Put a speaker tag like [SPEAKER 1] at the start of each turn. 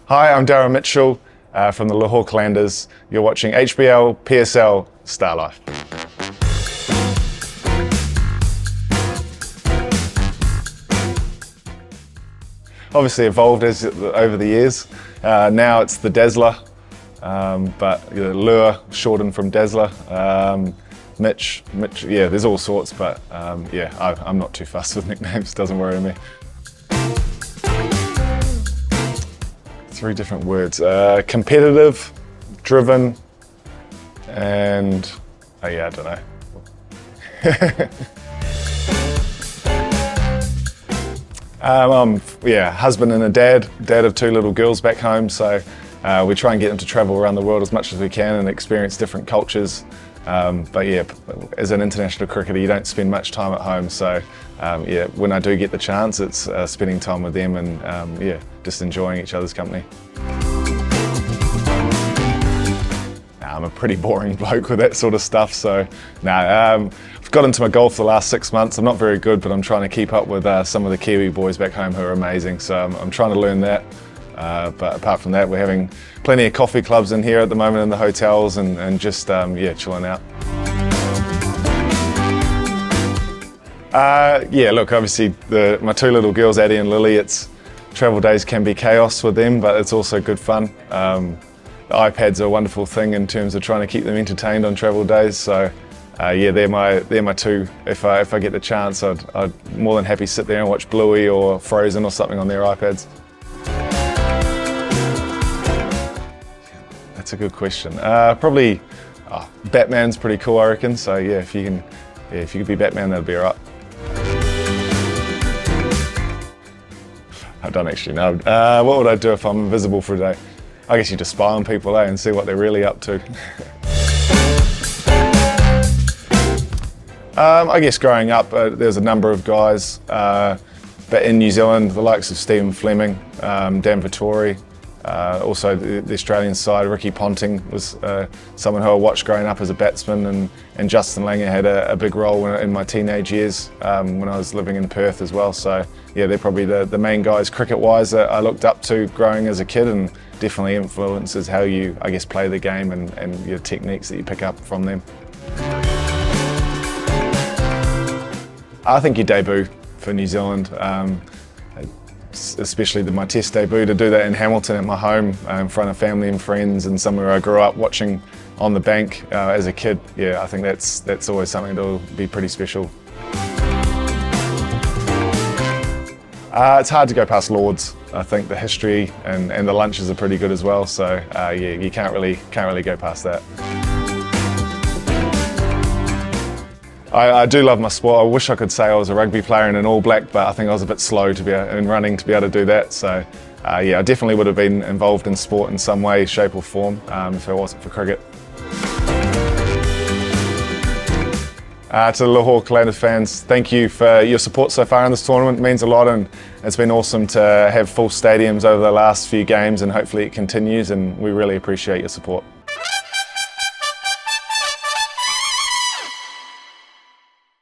[SPEAKER 1] Hi, I'm Daryl Mitchell from the Lahore Calanders. You're watching HBL PSL Starlife. Obviously evolved over the years. Now it's the Dazzler, but Lure shortened from Dazzler. Mitch, yeah, there's all sorts, but yeah, I'm not too fussed with nicknames, doesn't worry me. 3 different words, competitive, driven, and, oh yeah, I don't know. Yeah, husband and a dad of 2 little girls back home, so we try and get them to travel around the world as much as we can and experience different cultures. But yeah, as an international cricketer, you don't spend much time at home, so yeah, when I do get the chance, it's spending time with them and yeah, just enjoying each other's company. I'm a pretty boring bloke with that sort of stuff, so I've got into my golf the last 6 months. I'm not very good, but I'm trying to keep up with some of the Kiwi boys back home who are amazing, so I'm trying to learn that. But apart from that, we're having plenty of coffee clubs in here at the moment in the hotels and just, yeah, chilling out. Yeah, look, obviously my 2 little girls, Addie and Lily, travel days can be chaos with them, but it's also good fun. The iPads are a wonderful thing in terms of trying to keep them entertained on travel days, so yeah, they're my 2. If I get the chance, I'd more than happy sit there and watch Bluey or Frozen or something on their iPads. That's a good question. Probably Batman's pretty cool, I reckon. So yeah, if you could be Batman, that'd be alright. I don't actually know. What would I do if I'm invisible for a day? I guess you just spy on people, and see what they're really up to. I guess growing up, there's a number of guys, but in New Zealand, the likes of Stephen Fleming, Dan Vittori, also the Australian side, Ricky Ponting was someone who I watched growing up as a batsman, and Justin Langer had a big role in my teenage years when I was living in Perth as well. So yeah, they're probably the main guys cricket-wise that I looked up to growing as a kid, and definitely influences how you, I guess, play the game and your techniques that you pick up from them. I think your debut for New Zealand, especially my Test debut, to do that in Hamilton at my home in front of family and friends and somewhere I grew up watching on the bank as a kid, yeah, I think that's always something that'll be pretty special. It's hard to go past Lords. I think the history and the lunches are pretty good as well, so yeah, you can't really go past that. I do love my sport. I wish I could say I was a rugby player and an All Black, but I think I was a bit slow in running to be able to do that. So yeah, I definitely would have been involved in sport in some way, shape or form if it wasn't for cricket. To the Lahore Calanders fans, thank you for your support so far in this tournament. It means a lot, and it's been awesome to have full stadiums over the last few games, and hopefully it continues, and we really appreciate your support.